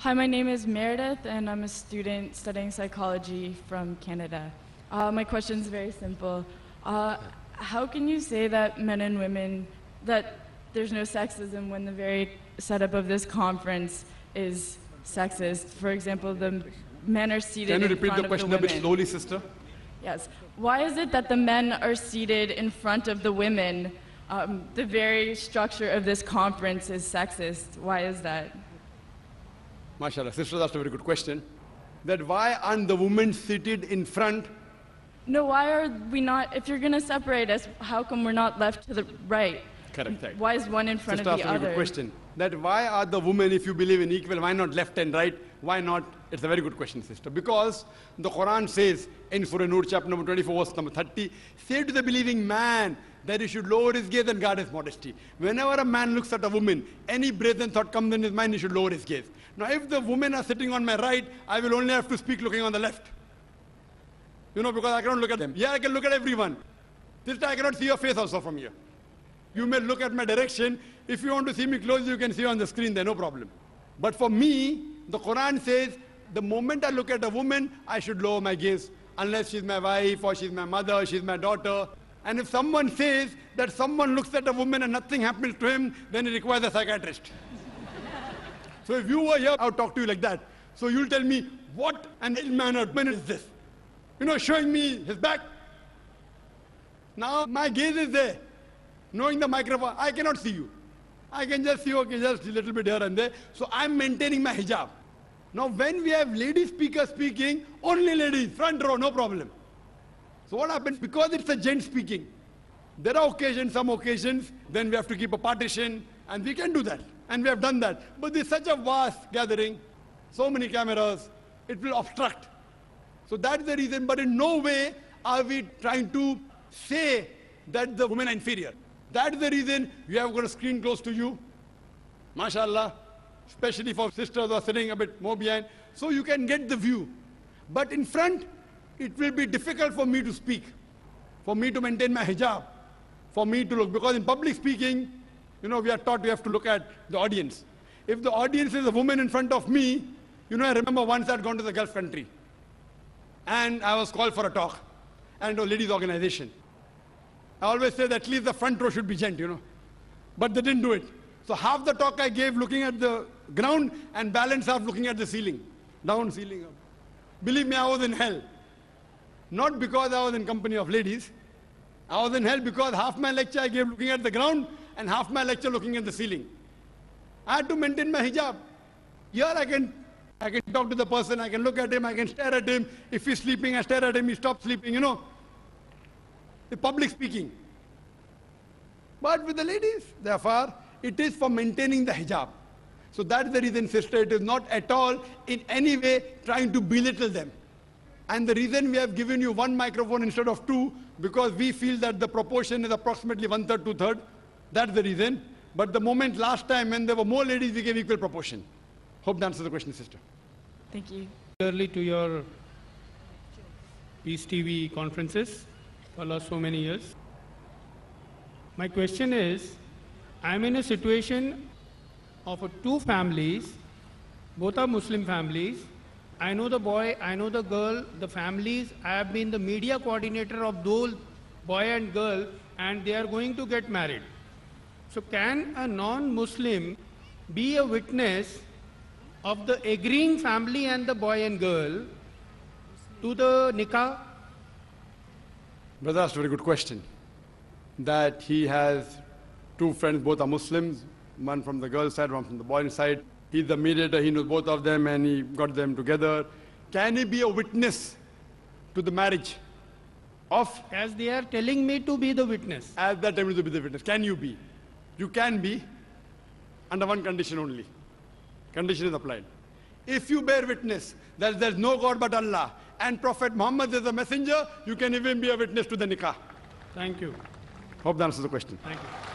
Hi, my name is Meredith, and I'm a student studying psychology from Canada. My question is very simple. How can you say that men and women, that there's no sexism when the very setup of this conference is sexist? For example, the men are seated in front of the women. Can you repeat the question a bit slowly, sister? Yes. Why is it that the men are seated in front of the women? The very structure of this conference is sexist. Why is that? MashaAllah, sister asked a very good question. That why aren't the women seated in front? No, why are we not, if you're going to separate us, how come we're not left to the right? Correct. Right. Why is one in front Sister of the asked a very other? good question. That why are the women, if you believe in equal, why not left and right? Why not? It's a very good question, sister. Because the Quran says in Surah Nur, chapter number 24, verse number 30, say to the believing man that he should lower his gaze and guard his modesty. Whenever a man looks at a woman, any brazen thought comes in his mind, he should lower his gaze. Now, if the women are sitting on my right, I will only have to speak looking on the left. You know, because I cannot look at them. Yeah, I can look at everyone. Sister, I cannot see your face also from here. You may look at my direction. If you want to see me close, you can see on the screen there, no problem. But for me, the Quran says, the moment I look at a woman, I should lower my gaze. Unless she's my wife, or she's my mother, she's my daughter. And if someone says that someone looks at a woman and nothing happens to him, then he requires a psychiatrist. So if you were here, I would talk to you like that. So you'll tell me, what an ill-mannered man is this? You know, showing me his back. Now my gaze is there. Knowing the microphone, I cannot see you. I can just see, okay, just a little bit here and there. So I'm maintaining my hijab. Now when we have lady speakers speaking, only ladies, front row, no problem. So what happens? Because it's a gent speaking, there are occasions, some occasions, then we have to keep a partition, and we can do that. And we have done that. But there's such a vast gathering, so many cameras, it will obstruct. So that's the reason, but in no way are we trying to say that the women are inferior. That's the reason we have got a screen close to you, mashallah, especially for sisters who are sitting a bit more behind, so you can get the view. But in front, it will be difficult for me to speak, for me to maintain my hijab, for me to look, because in public speaking, you know, we are taught we have to look at the audience. If the audience is a woman in front of me, you know, I remember once I'd gone to the Gulf country, and I was called for a talk, and a ladies' organization. I always say that at least the front row should be gent, you know. But they didn't do it. So half the talk I gave looking at the ground and balance half looking at the ceiling. Down, ceiling, up. Believe me, I was in hell. Not because I was in company of ladies. I was in hell because half my lecture I gave looking at the ground and half my lecture looking at the ceiling. I had to maintain my hijab. Here I can talk to the person, I can look at him, I can stare at him. If he's sleeping, I stare at him, he stops sleeping, you know. The public speaking. But with the ladies, therefore, it is for maintaining the hijab. So that's the reason, sister, it is not at all in any way trying to belittle them. And the reason we have given you one microphone instead of two, because we feel that the proportion is approximately 1/3, 2/3. That's the reason. But the moment last time when there were more ladies, we gave equal proportion. Hope that answers the question, sister. Thank you. Early to your Peace TV conferences for last so many years. My question is, I'm in a situation of two families, both are Muslim families. I know the boy, I know the girl, the families. I have been the media coordinator of those boy and girl, and they are going to get married. So can a non-Muslim be a witness of the agreeing family and the boy and girl to the nikah? Brother asked a very good question. That he has two friends, both are Muslims, one from the girl side, one from the boy side. He's the mediator, he knows both of them and he got them together. Can he be a witness to the marriage of? As they are telling me to be the witness. At that time to be the witness. Can you be? You can be, under one condition only. Condition is applied. If you bear witness that there's no God but Allah and Prophet Muhammad is a messenger, you can even be a witness to the nikah. Thank you. Hope that answers the question. Thank you.